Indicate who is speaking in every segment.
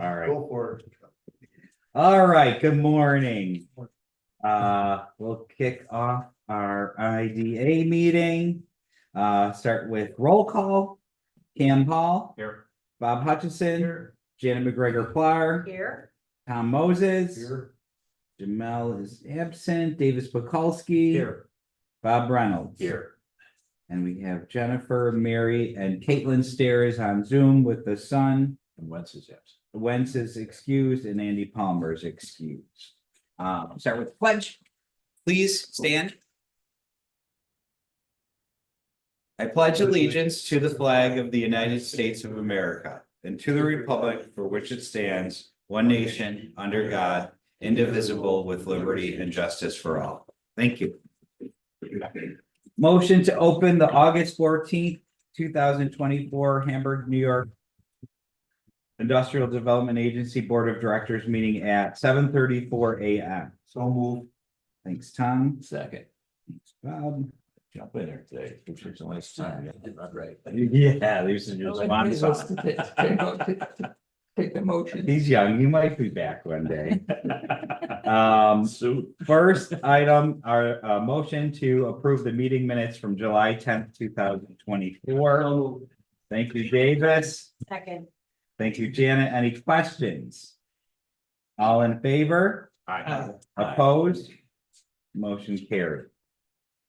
Speaker 1: All right.
Speaker 2: Go for it.
Speaker 1: All right, good morning. We'll kick off our IDA meeting. Start with roll call. Cam Hall.
Speaker 2: Here.
Speaker 1: Bob Hutchison.
Speaker 2: Here.
Speaker 1: Janet McGregor-Plar.
Speaker 3: Here.
Speaker 1: Tom Moses.
Speaker 2: Here.
Speaker 1: Jamel is absent. Davis Bukowski.
Speaker 2: Here.
Speaker 1: Bob Reynolds.
Speaker 2: Here.
Speaker 1: And we have Jennifer, Mary, and Caitlin Stairs on Zoom with the son.
Speaker 2: And Wentz is absent.
Speaker 1: Wentz is excused and Andy Palmer is excused. Start with the pledge. Please stand. I pledge allegiance to the flag of the United States of America and to the republic for which it stands, one nation, under God, indivisible, with liberty and justice for all. Thank you. Motion to open the August 14th, 2024 Hamburg, New York Industrial Development Agency Board of Directors meeting at 7:34 a.m.
Speaker 2: So move.
Speaker 1: Thanks, Tom.
Speaker 2: Second.
Speaker 1: Thanks, Bob.
Speaker 2: Jump in there today. Which is a nice time. Yeah, that's right.
Speaker 1: Yeah, there's your swan song.
Speaker 4: Take the motion.
Speaker 1: He's young. He might be back one day.
Speaker 2: Suit.
Speaker 1: First item, our motion to approve the meeting minutes from July 10th, 2024. Thank you, Davis.
Speaker 3: Second.
Speaker 1: Thank you, Janet. Any questions? All in favor?
Speaker 2: Aye.
Speaker 1: Opposed? Motion carried.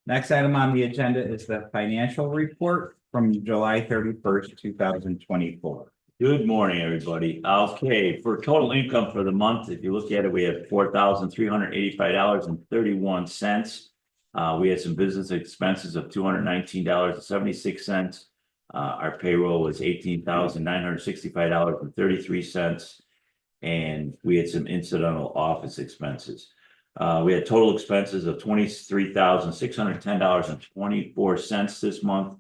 Speaker 1: Next item on the agenda is the financial report from July 31st, 2024.
Speaker 5: Good morning, everybody. Okay, for total income for the month, if you look at it, we have $4,385.31. We had some business expenses of $219.76. Our payroll was $18,965.33. And we had some incidental office expenses. We had total expenses of $23,610.24 this month.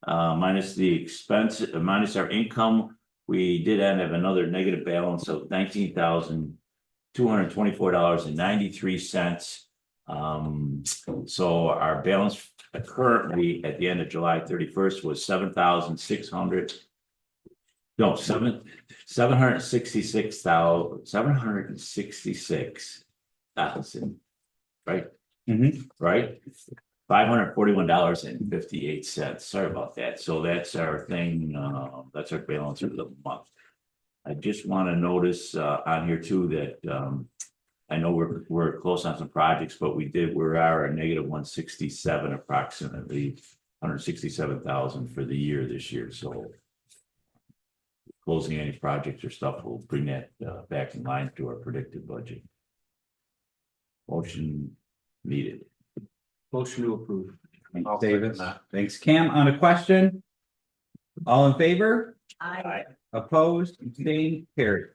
Speaker 5: Minus the expense, minus our income, we did end up another negative balance of $19,224.93. So our balance currently at the end of July 31st was $766,000, right? Right? $541.58. Sorry about that. So that's our thing. That's our balance for the month. I just want to notice on here too that I know we're close on some projects, but we are a negative 167 approximately, 167,000 for the year this year. So closing any projects or stuff will bring that back in line to our predicted budget. Motion needed.
Speaker 2: Motion to approve.
Speaker 1: Thanks,
Speaker 2: I'll second
Speaker 1: Davis.
Speaker 2: that.
Speaker 1: Thanks, Cam. On a question? All in favor?
Speaker 3: Aye.
Speaker 1: Opposed? Abstained? Carried.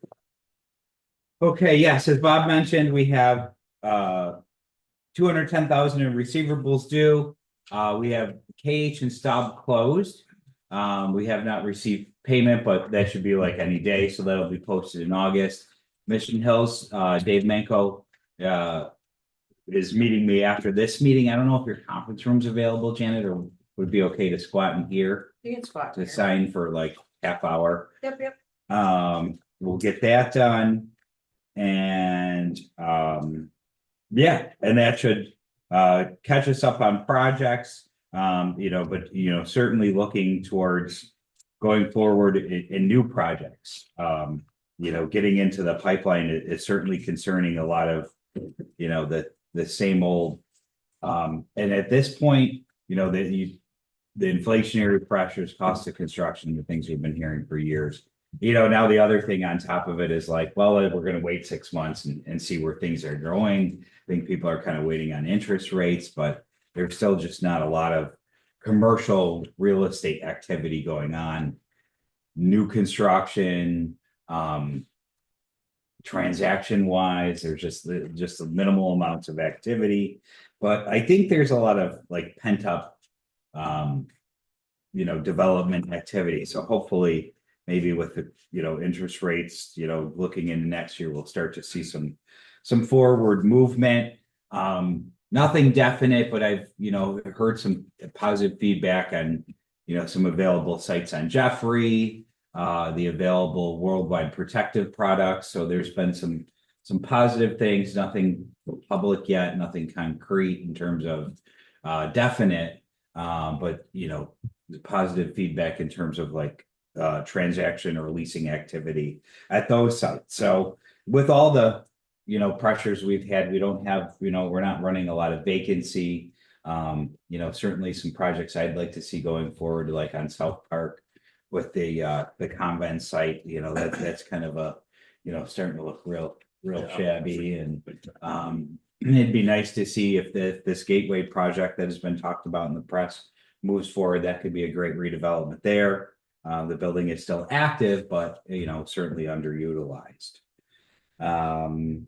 Speaker 1: Okay, yes, as Bob mentioned, we have 210,000 in receivables due. We have KH and Staub closed. We have not received payment, but that should be like any day, so that'll be posted in August. Mission Hills, Dave Manko is meeting me after this meeting. I don't know if your conference room's available, Janet, or would it be okay to squat in here
Speaker 3: You can squat.
Speaker 1: to
Speaker 3: here.
Speaker 1: sign for like half hour.
Speaker 3: Yep.
Speaker 1: We'll get that done. And yeah, and that should catch us up on projects. But certainly looking towards going forward in new projects. Getting into the pipeline is certainly concerning a lot of the same old. And at this point, the inflationary pressures, cost of construction, the things we've been hearing for years. Now the other thing on top of it is like, well, we're going to wait 6 months and see where things are going. I think people are kind of waiting on interest rates, but there's still just not a lot of commercial real estate activity going on. New construction, transaction wise, there's just the minimal amounts of activity. But I think there's a lot of like pent up, development activity. So hopefully, maybe with the interest rates looking into next year, we'll start to see some forward movement. Nothing definite, but I've heard some positive feedback on some available sites on Jeffrey. the available worldwide protective products. So there's been some positive things, nothing public yet, nothing concrete in terms of definite, but positive feedback in terms of like transaction or leasing activity at those sites. So with all the pressures we've had, we don't have, we're not running a lot of vacancy. Certainly some projects I'd like to see going forward, like on South Park with the convent site, that's kind of a, starting to look real shabby, and it'd be nice to see if this gateway project that has been talked about in the press moves forward. That could be a great redevelopment there. The building is still active, but certainly underutilized. In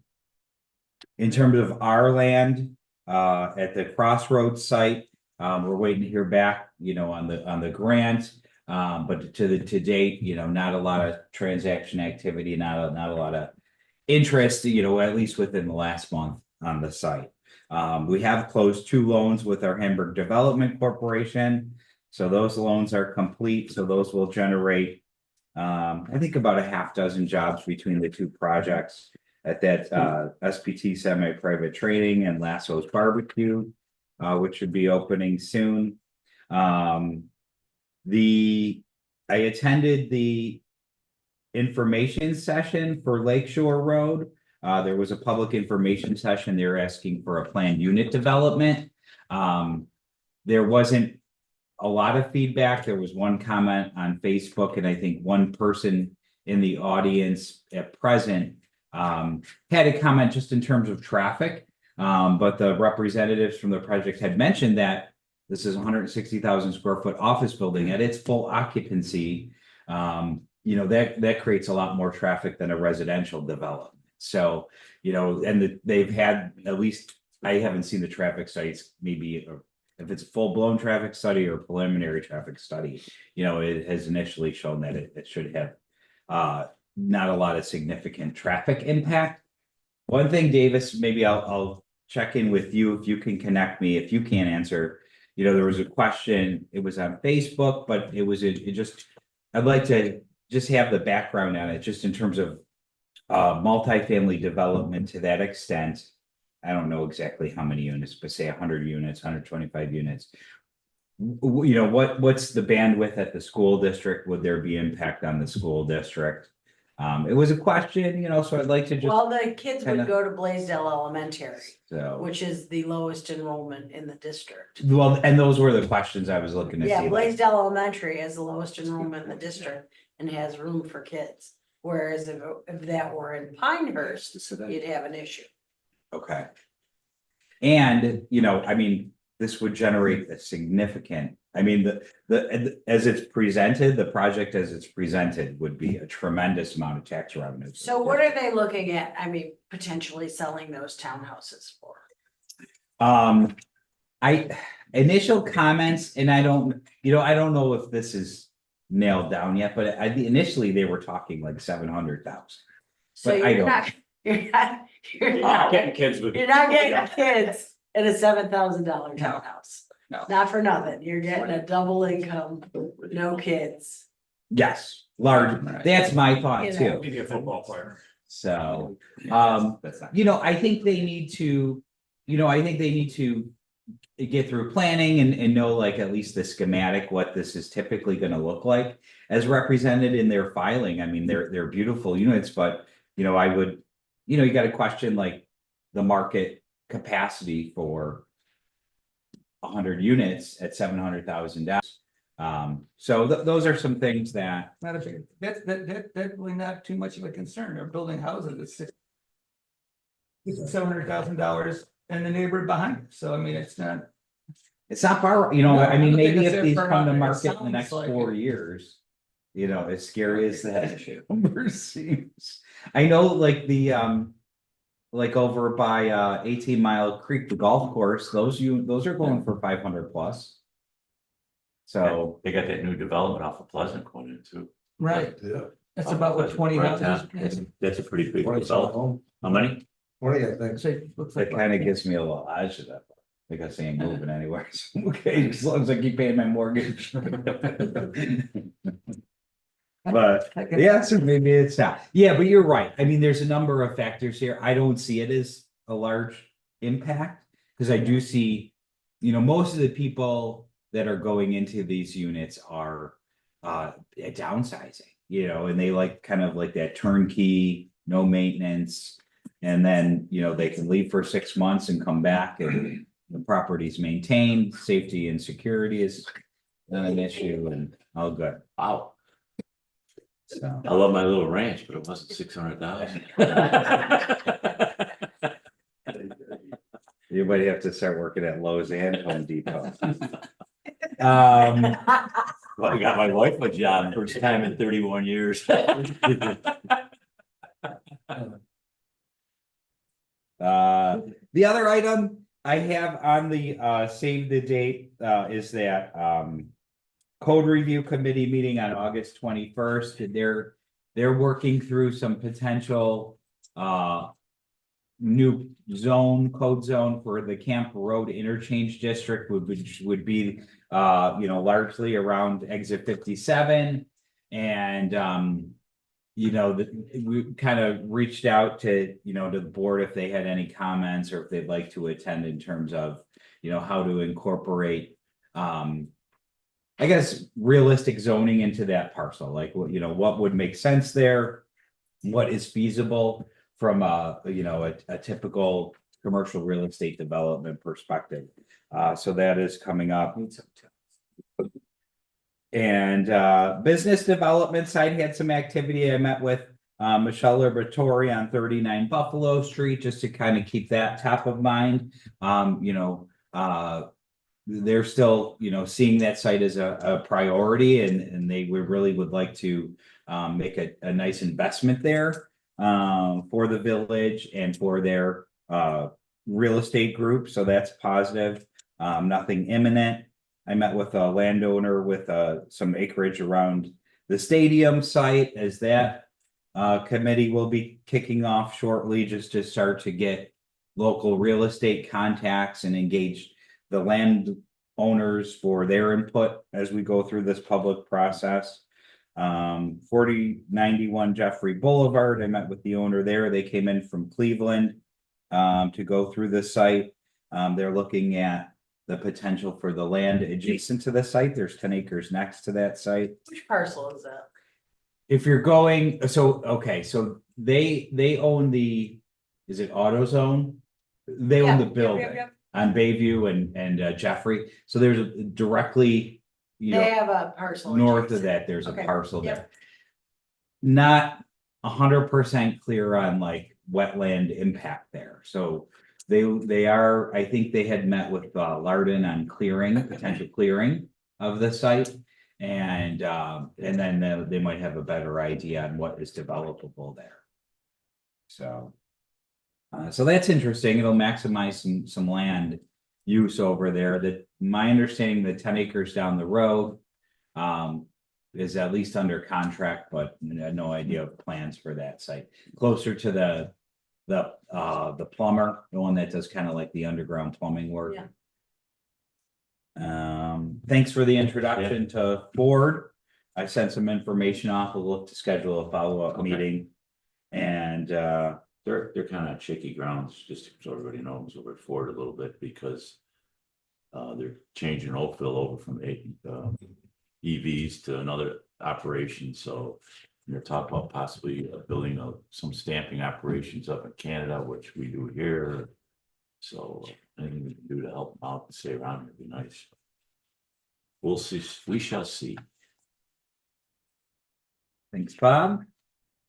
Speaker 1: terms of our land, at the Crossroads site, we're waiting to hear back, on the grant. But to date, not a lot of transaction activity, not a lot of interest, at least within the last month on the site. We have closed 2 loans with our Hamburg Development Corporation. So those loans are complete. So those will generate, I think, about a half dozen jobs between the 2 projects at that SPT semi-private training and Lasso's Barbecue, which should be opening soon. I attended the information session for Lakeshore Road. There was a public information session. They were asking for a planned unit development. There wasn't a lot of feedback. There was one comment on Facebook, and I think one person in the audience at present had a comment just in terms of traffic. But the representatives from the project had mentioned that this is a 160,000 square foot office building at its full occupancy. That creates a lot more traffic than a residential development. So, and they've had, at least I haven't seen the traffic studies, maybe if it's a full blown traffic study or preliminary traffic study, it has initially shown that it should have not a lot of significant traffic impact. One thing, Davis, maybe I'll check in with you if you can connect me, if you can't answer. There was a question, it was on Facebook, but I'd like to just have the background on it, just in terms of multifamily development to that extent. I don't know exactly how many units, but say 100 units, 125 units. What's the bandwidth at the school district? Would there be impact on the school district? It was a question, so I'd like to just.
Speaker 3: Well, the kids
Speaker 1: kinda-
Speaker 3: would go to Blaisdell Elementary,
Speaker 1: So,
Speaker 3: which is the lowest enrollment in the district.
Speaker 1: well, and those were the questions I was looking to
Speaker 3: Yeah,
Speaker 1: see. like-
Speaker 3: Blaisdell Elementary has the lowest enrollment in the district and has room for kids. Whereas if that were in Pinehurst, you'd have an issue.
Speaker 1: Okay. And, this would generate a significant, as it's presented, the project as it's presented would be a tremendous amount of tax revenue.
Speaker 3: So what are they looking at? Potentially selling those townhouses for?
Speaker 1: Initial comments, and I don't know if this is nailed down yet, but initially they were talking like 700,000.
Speaker 3: So
Speaker 1: But I
Speaker 3: you're
Speaker 1: don't-
Speaker 3: not, you're
Speaker 2: Oh,
Speaker 3: not,
Speaker 2: getting kids with.
Speaker 3: you're not getting kids in a $7,000 townhouse.
Speaker 4: No.
Speaker 3: Not for nothing. You're getting a double income, no kids.
Speaker 1: Yes, large, that's my thought
Speaker 3: You
Speaker 1: too.
Speaker 3: know.
Speaker 2: Maybe a football player.
Speaker 1: So,
Speaker 2: That's not.
Speaker 1: I think they need to, get through planning and know, like, at least the schematic, what this is typically gonna look like as represented in their filing. They're beautiful units, but, I would, you gotta question like the market capacity for 100 units at $700,000. So those are some things that,
Speaker 4: Not a big, that's really not too much of a concern. They're building houses at $700,000 and the neighborhood behind. So it's not.
Speaker 1: it's not far,
Speaker 4: No, I don't
Speaker 1: maybe
Speaker 4: think
Speaker 1: if
Speaker 4: it's
Speaker 1: these
Speaker 4: that
Speaker 1: come to
Speaker 4: far out. It
Speaker 1: market in the
Speaker 4: sounds
Speaker 1: next
Speaker 4: like
Speaker 1: 4
Speaker 4: it.
Speaker 1: years. As scary as that number seems. I know, like like over by 18 Mile Creek, the golf course, those are going for 500 plus. So,
Speaker 5: They got that new development off of Pleasant going into.
Speaker 4: Right.
Speaker 2: Yeah.
Speaker 4: That's about what, 20
Speaker 5: Right
Speaker 4: houses?
Speaker 5: now. That's a pretty big development. How many?
Speaker 6: 20, I think.
Speaker 4: So it looks
Speaker 1: that
Speaker 4: like-
Speaker 1: kind of gives me a little edge to that. Like I say, ain't moving anywhere. So, okay, as long as I keep paying my mortgage. But
Speaker 4: I can-
Speaker 1: yeah, so maybe it's not. Yeah, but you're right. I mean, there's a number of factors here. I don't see it as a large impact. Because I do see, most of the people that are going into these units are downsizing, and they like kind of like that turnkey, no maintenance. And then, they can leave for 6 months and come back and the property's maintained, safety and security is not an issue and all good.
Speaker 5: Wow,
Speaker 1: So.
Speaker 5: I love my little ranch, but it wasn't 600,000.
Speaker 1: You might have to start working at Lowe's and Home Depot.
Speaker 5: Well, I got my wife a job, first time in 31 years.
Speaker 1: The other item I have on the save the date is that code review committee meeting on August 21st. They're working through some potential new code zone for the Camp Road Interchange District, which would be largely around exit 57. And we kind of reached out to the board if they had any comments or if they'd like to attend in terms of how to incorporate I guess realistic zoning into that parcel, like what would make sense there, what is feasible from a typical commercial real estate development perspective. So that is coming up. And business development side had some activity. I met with Michelle Liberatore on 39 Buffalo Street just to kind of keep that top of mind. They're still seeing that site as a priority, and they would like to make a nice investment there for the village and for their real estate group. So that's positive. Nothing imminent. I met with a landowner with some acreage around the stadium site, as that committee will be kicking off shortly, just to start to get local real estate contacts and engage the landowners for their input as we go through this public process. 4091 Jeffrey Boulevard, I met with the owner there. They came in from Cleveland to go through the site. They're looking at the potential for the land adjacent to the site. There's 10 acres next to that site.
Speaker 3: Which parcel is that?
Speaker 1: If you're going, so they own is it AutoZone? They own the building on Bayview and Jeffrey. So there's directly,
Speaker 3: They have a parcel.
Speaker 1: north of
Speaker 3: adjacent.
Speaker 1: that, there's a
Speaker 3: Okay,
Speaker 1: parcel
Speaker 3: yep.
Speaker 1: there. Not 100% clear on like wetland impact there. So they are, I think they had met with Lardon on potential clearing of the site. And then they might have a better idea on what is developable there. So that's interesting. It'll maximize some land use over there. That my understanding, the 10 acres down the road is at least under contract, but I had no idea of plans for that site. Closer to the plumber, the one that does kind of like the underground plumbing work.
Speaker 3: Yeah.
Speaker 1: Thanks for the introduction to Ford. I sent some information off. We'll look to schedule a follow-up meeting. And
Speaker 5: They're kind of shaky grounds, just so everybody knows, over at Ford a little bit, because they're changing Oakville over from EVs to another operation. So they're talking about possibly building some stamping operations up in Canada, which we do here. So anything we can do to help them out and stay around would be nice. We'll see. We shall see.
Speaker 1: thanks, Bob.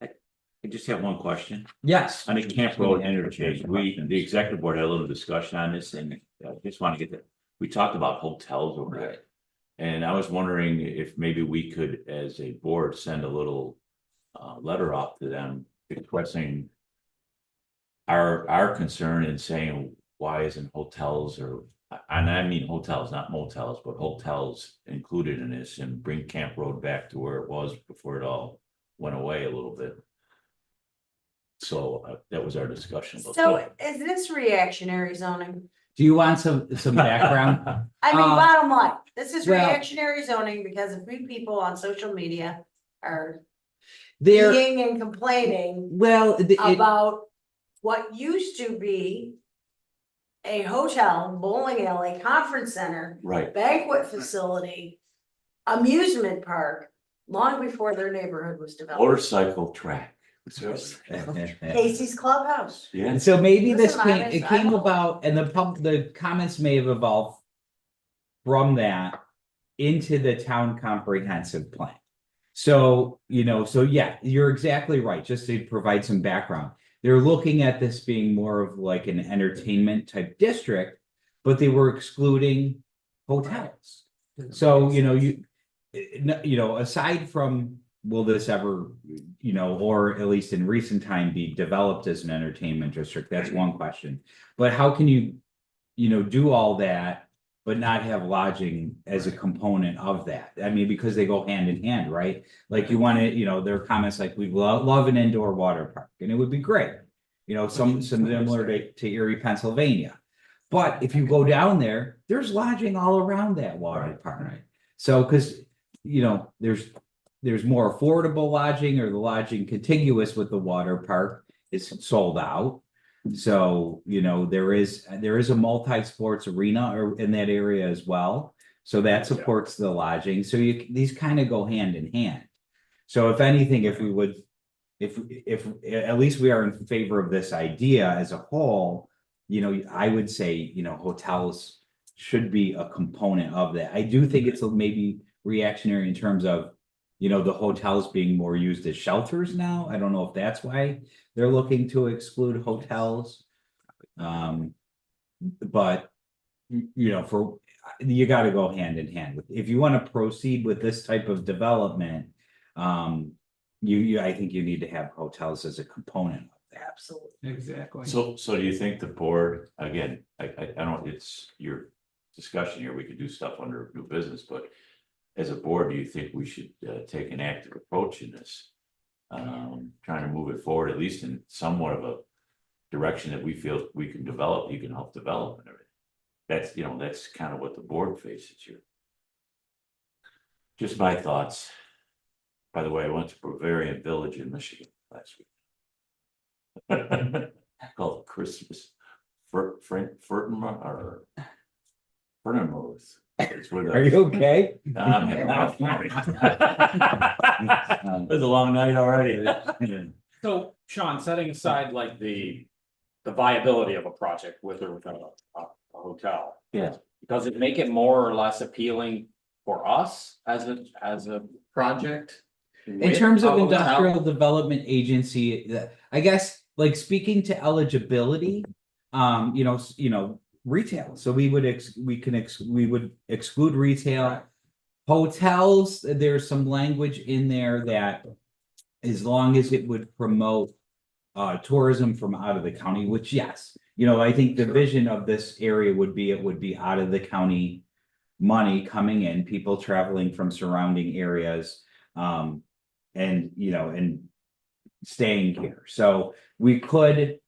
Speaker 5: I just have one question.
Speaker 1: Yes.
Speaker 5: On the Camp Road interchange, the executive board had a little discussion on this, and I just want to get that. We talked about hotels over there. And I was wondering if maybe we could, as a board, send a little letter off to them expressing our concern and saying, why isn't hotels, and I mean hotels, not motels, but hotels included in this, and bring Camp Road back to where it was before it all went away a little bit. So that was our discussion.
Speaker 3: So is this reactionary zoning?
Speaker 1: Do you want some background?
Speaker 3: I mean,
Speaker 1: Uh,
Speaker 3: bottom line, this is
Speaker 1: well-
Speaker 3: reactionary zoning because of three people on social media are
Speaker 1: There,
Speaker 3: being and complaining
Speaker 1: well,
Speaker 3: about what used to be a hotel, bowling alley, conference center,
Speaker 5: Right,
Speaker 3: banquet facility, amusement park, long before their neighborhood was developed.
Speaker 5: motorcycle track.
Speaker 3: Casey's Clubhouse.
Speaker 5: Yeah,
Speaker 1: and so maybe this
Speaker 3: Listen,
Speaker 1: came, it
Speaker 3: I
Speaker 1: came
Speaker 3: don't-
Speaker 1: about, and the comments may have evolved from that into the town comprehensive plan. So, so yeah, you're exactly right. Just to provide some background, they're looking at this being more of like an entertainment type district, but they were excluding hotels. So, aside from, will this ever, or at least in recent time be developed as an entertainment district? That's one question. But how can you, do all that, but not have lodging as a component of that? I mean, because they go hand in hand, right? Like you want to, there are comments like, we love an indoor water park, and it would be great. Some similar to Erie, Pennsylvania. But if you go down there, there's lodging all around that water park. So, because, there's more affordable lodging, or the lodging contiguous with the water park is sold out. So, there is a multi-sports arena in that area as well. So that supports the lodging. So these kind of go hand in hand. So if anything, if at least we are in favor of this idea as a whole, I would say, hotels should be a component of that. I do think it's maybe reactionary in terms of, the hotels being more used as shelters now. I don't know if that's why they're looking to exclude hotels. But, you got to go hand in hand with, if you want to proceed with this type of development, I think you need to have hotels as a component of that.
Speaker 3: Absolutely.
Speaker 4: Exactly.
Speaker 5: so do you think the board, again, I don't, it's your discussion here, we could do stuff under new business, but as a board, do you think we should take an active approach in this? Trying to move it forward, at least in somewhat of a direction that we feel we can develop, you can help develop and everything. That's kind of what the board faces here. Just my thoughts. By the way, I went to Bavarian Village in Michigan last week. Called Christmas Furtenmuth.
Speaker 1: Are you okay?
Speaker 5: I'm having a rough morning. It was a long night already.
Speaker 2: So, Sean, setting aside like the viability of a project with or without a hotel.
Speaker 5: Yeah.
Speaker 2: Does it make it more or less appealing for us as a project?
Speaker 1: In terms of
Speaker 2: with a hotel?
Speaker 1: industrial development agency, I guess, like speaking to eligibility, retail. So we would exclude retail. Hotels, there's some language in there that as long as it would promote tourism from out of the county, which yes, I think the vision of this area would be, it would be out of the county money coming in, people traveling from surrounding areas, and staying here. So we could,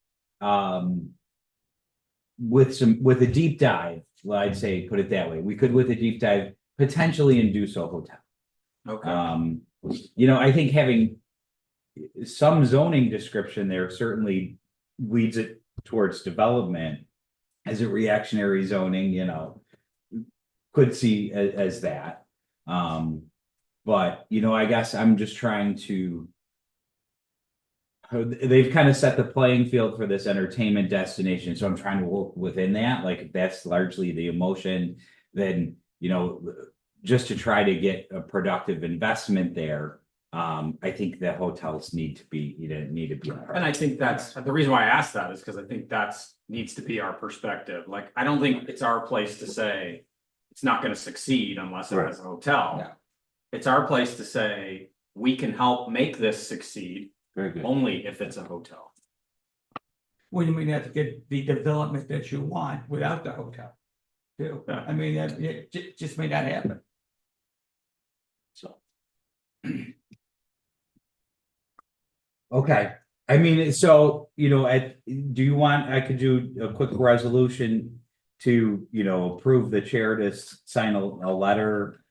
Speaker 1: with a deep dive, well, I'd say, put it that way, we could with a deep dive potentially induce a hotel.
Speaker 2: Okay.
Speaker 1: I think having some zoning description there certainly leads it towards development as a reactionary zoning, could see as that. But, I guess I'm just trying to, they've kind of set the playing field for this entertainment destination. So I'm trying to work within that. Like, if that's largely the emotion, then, just to try to get a productive investment there. I think that hotels need to be,
Speaker 2: And I think that's, the reason why I asked that is because I think needs to be our perspective. Like, I don't think it's our place to say it's not gonna succeed unless it has a hotel.
Speaker 4: Yeah.
Speaker 2: It's our place to say, we can help make this succeed
Speaker 5: Very good.
Speaker 2: only if it's a hotel.
Speaker 4: When we have to get the development that you want without the hotel. Too.
Speaker 2: Yeah.
Speaker 4: I mean, it just may not happen.
Speaker 5: So,
Speaker 1: Okay, I mean, so, do you want, I could do a quick resolution to, approve the chair to sign a letter,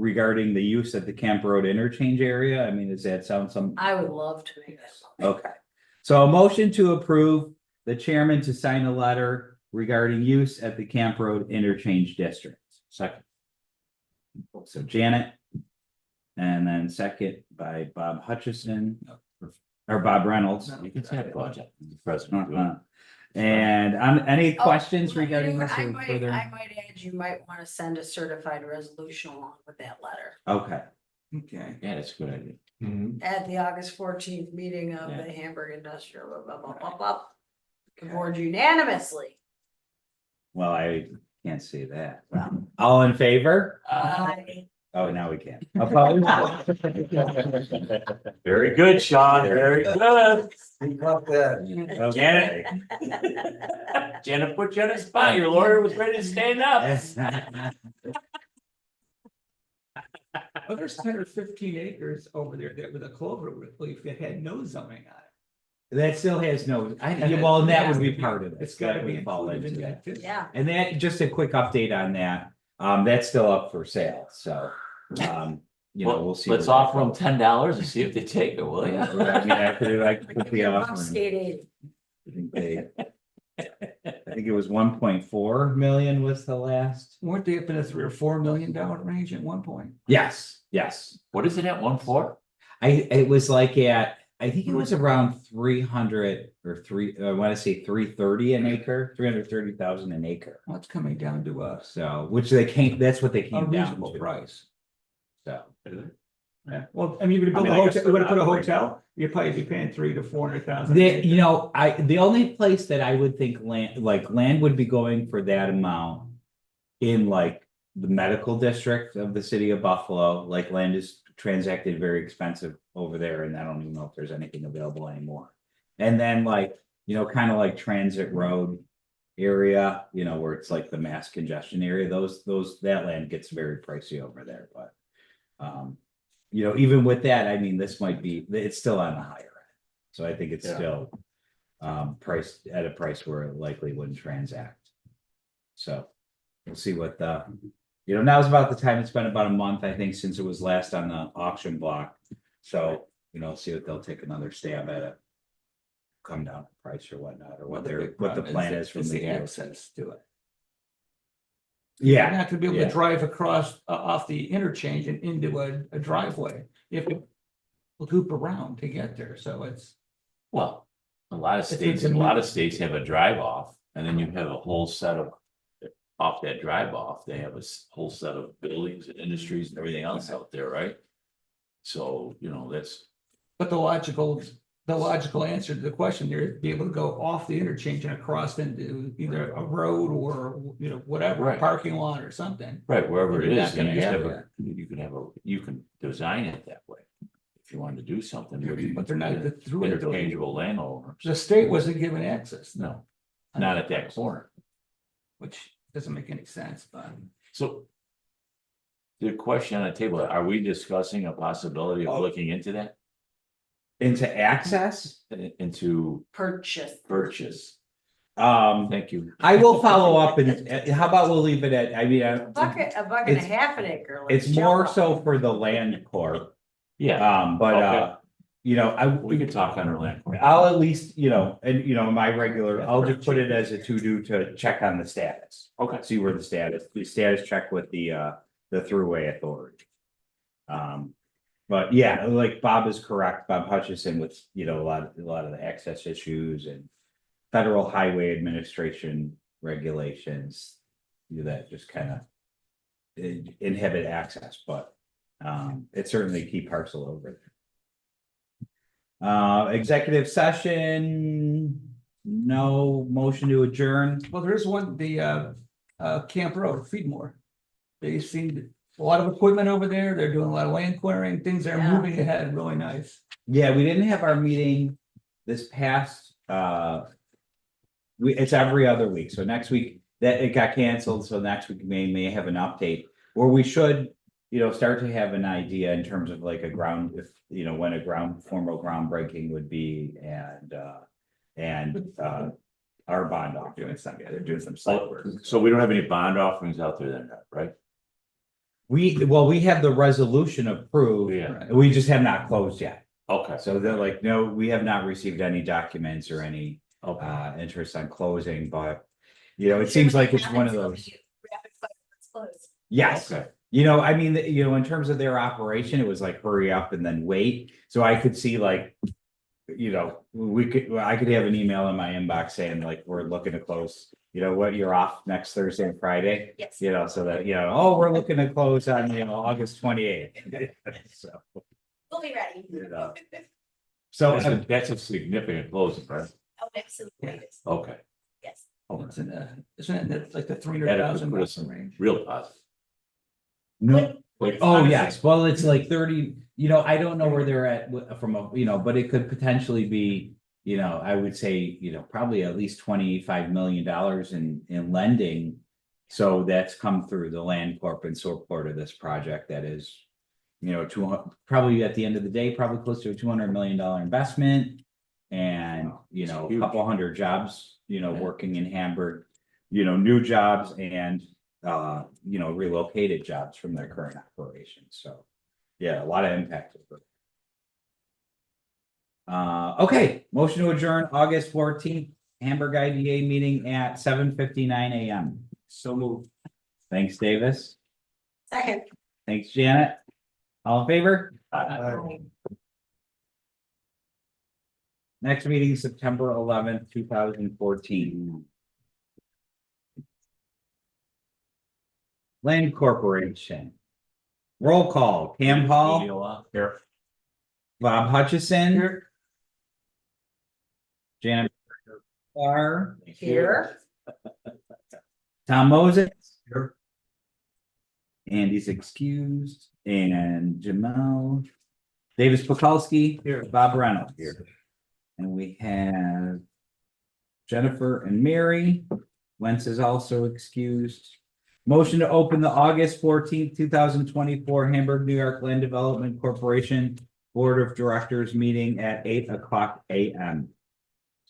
Speaker 1: regarding the use at the Camp Road interchange area? I mean, does that sound some?
Speaker 3: I would love to make that.
Speaker 1: Okay, so a motion to approve the chairman to sign a letter regarding use at the Camp Road interchange district.
Speaker 5: Second.
Speaker 1: So Janet. And then second by Bob Hutchison or Bob Reynolds.
Speaker 5: You can say project, the president.
Speaker 1: Uh-huh. And any questions
Speaker 3: Oh,
Speaker 1: regarding this
Speaker 3: I
Speaker 1: or
Speaker 3: might
Speaker 1: further?
Speaker 3: add, you might want to send a certified resolution along with that letter
Speaker 1: Okay,
Speaker 4: Okay.
Speaker 5: Yeah, that's a good idea.
Speaker 3: at the August 14th meeting of
Speaker 5: Yeah.
Speaker 3: the Hamburg Industrial, blah, blah, blah, blah, blah. The board unanimously.
Speaker 1: well, I can't see that. All in favor?
Speaker 3: Aye.
Speaker 1: Oh, now we can. Opposed?
Speaker 5: Very good, Sean, very good.
Speaker 1: Okay.
Speaker 5: Janet put you on the spot, your lawyer was ready to stand up.
Speaker 4: Well, there's 10 or 15 acres over there that with a clover leaf that had no zoning on it.
Speaker 1: That still has no, well, and that would be part of it.
Speaker 4: It's gotta
Speaker 1: That
Speaker 4: be
Speaker 1: would fall
Speaker 4: included in
Speaker 1: into
Speaker 4: that. too.
Speaker 3: Yeah,
Speaker 1: And that, just a quick update on that, that's still up for sale, so, you know, we'll see.
Speaker 5: Let's
Speaker 1: where that
Speaker 5: offer them
Speaker 1: goes.
Speaker 5: $10 and see if they take it, will
Speaker 1: I
Speaker 5: you?
Speaker 1: mean, after I put the
Speaker 3: Bump
Speaker 1: offering,
Speaker 3: skating.
Speaker 1: I think I think it was 1.4 million was the last.
Speaker 4: Weren't they up in a $3 or $4 million range at one point?
Speaker 1: Yes, yes.
Speaker 5: What is it at 1.4?
Speaker 1: It was like I think it was around 300 or I want to say 330 an acre, 330,000 an acre.
Speaker 4: Well, it's coming down to us.
Speaker 1: So, that's what they
Speaker 4: A
Speaker 1: came down
Speaker 4: reasonable
Speaker 1: to.
Speaker 4: price.
Speaker 1: So,
Speaker 4: Yeah, well, I mean, you would build
Speaker 5: I
Speaker 4: a
Speaker 5: mean, I guess
Speaker 4: hotel, you would
Speaker 5: they're
Speaker 4: put a
Speaker 5: not
Speaker 4: hotel, you'd probably be paying 300,000 to 400,000.
Speaker 1: the only place that I would think land would be going for that amount in like the medical district of the city of Buffalo, like land is transacted very expensive over there, and I don't even know if there's anything available anymore. And then kind of like Transit Road area, where it's like the mass congestion area, that land gets very pricey over there, but even with that, I mean, it's still on the higher end. So I think it's
Speaker 5: Yeah.
Speaker 1: still priced at a price where it likely wouldn't transact. So we'll see what now's about the time. It's been about a month, I think, since it was last on the auction block. So, see what they'll take another stab at it. Come down in price or whatnot, or what the plan is from
Speaker 4: the
Speaker 1: the
Speaker 4: access to it. You're
Speaker 1: Yeah,
Speaker 4: not gonna be able
Speaker 1: yeah.
Speaker 4: to drive across off the interchange and into a driveway. You have to loop around to get there, so it's.
Speaker 5: Well, a lot of
Speaker 4: It's
Speaker 5: states have a drive off, and then you have a whole set of. Off that drive off, they have a whole set of buildings and industries and everything else out there, right? So, that's,
Speaker 4: But the logical answer to the question there is be able to go off the interchange and across into either a road or, whatever, a
Speaker 5: Right.
Speaker 4: parking lot or something.
Speaker 5: right, wherever it
Speaker 4: You're
Speaker 5: is,
Speaker 4: not gonna
Speaker 5: you just
Speaker 4: have
Speaker 5: you can design it that way. If you wanted to do something.
Speaker 4: But they're not through it.
Speaker 5: Interchangeable landowners,
Speaker 4: The state wasn't given access,
Speaker 5: no, not at that corner.
Speaker 4: which doesn't make any sense, but.
Speaker 5: So. The question on the table, are we discussing a possibility of looking into that?
Speaker 1: Into access.
Speaker 5: Into
Speaker 3: Purchase.
Speaker 5: purchase?
Speaker 1: Um,
Speaker 5: Thank you.
Speaker 1: I will follow up and how about we'll leave it at, I mean,
Speaker 3: A buck and a
Speaker 1: It's-
Speaker 3: half an acre. let's
Speaker 1: it's more
Speaker 3: jump
Speaker 1: so
Speaker 3: up.
Speaker 1: for the land court.
Speaker 5: Yeah,
Speaker 1: But,
Speaker 5: Okay. we could talk on our land.
Speaker 1: I'll at least, my regular, I'll just put it as a to-do to check on the status.
Speaker 5: Okay.
Speaker 1: See where the status check with the Thruway Authority. But yeah, like Bob is correct, Bob Hutchison with, a lot of the access issues and Federal Highway Administration regulations. That just kind of inhibit access, but it's certainly a key parcel over there. Executive session, no motion to adjourn.
Speaker 4: Well, there is one, the Camp Road, Feedmore. They seem, a lot of equipment over there, they're doing a lot of land clearing, things are
Speaker 3: Yeah.
Speaker 4: moving ahead, really nice.
Speaker 1: Yeah, we didn't have our meeting this past, it's every other week, so next week, that it got canceled, so next week may have an update. Where we should, start to have an idea in terms of like when a formal groundbreaking would be and our bond offering.
Speaker 4: Doing some, yeah, they're doing some site work.
Speaker 5: So we don't have any bond offerings out there then, right?
Speaker 1: we have the resolution approved.
Speaker 5: Yeah.
Speaker 1: We just have not closed yet.
Speaker 5: Okay.
Speaker 1: So they're like, no, we have not received any documents or any
Speaker 5: Okay.
Speaker 1: interest on closing, but. You know, it seems like it's one of those.
Speaker 6: Rapid fire, let's close.
Speaker 1: Yes,
Speaker 5: Okay.
Speaker 1: you know, I mean, you know, in terms of their operation, it was like hurry up and then wait. So I could see like. You know, I could have an email in my inbox saying like, we're looking to close, you know, what, you're off next Thursday and Friday.
Speaker 6: Yes.
Speaker 1: You know, so that, you know, oh, we're looking to close on, you know, August 28th. So,
Speaker 6: We'll be ready.
Speaker 5: Yeah.
Speaker 1: so
Speaker 5: That's a significant closing, right?
Speaker 6: Oh, absolutely. it is.
Speaker 5: Okay.
Speaker 6: Yes.
Speaker 4: It's in the, isn't it like the 300,000
Speaker 5: Put us in
Speaker 4: range?
Speaker 5: real positive.
Speaker 1: no,
Speaker 6: What is-
Speaker 1: oh, yes, well, it's like 30, you know, I don't know where they're at from a, you know, but it could potentially be. You know, I would say, you know, probably at least $25 million in lending. So that's come through the land corp and support of this project that is. You know, probably at the end of the day, probably close to a $200 million investment. And, you know, a
Speaker 5: Huge.
Speaker 1: couple hundred jobs, you know,
Speaker 5: Yeah.
Speaker 1: working in Hamburg, you know, new jobs and, you know, relocated jobs from their current operations. So, yeah, a lot of impact. Okay, motion to adjourn August 14th, Hamburg IDA meeting at 7:59 AM.
Speaker 2: So moved.
Speaker 1: Thanks, Davis.
Speaker 3: Second.
Speaker 1: Thanks, Janet. All in favor? Next meeting, September 11th, 2014. Land Corporation. Roll call, Cam Hall,
Speaker 2: Here.
Speaker 1: Bob Hutchison. Janet Carr,
Speaker 3: Here.
Speaker 1: Tom Moses. Andy's excused, and Jamel. Davis Pekulski. Here. Bob Reynolds. Here. And we have Jennifer and Mary. Wentz is also excused. Motion to open the August 14th, 2024 Hamburg, New York Land Development Corporation Board of Directors meeting at 8:00 AM.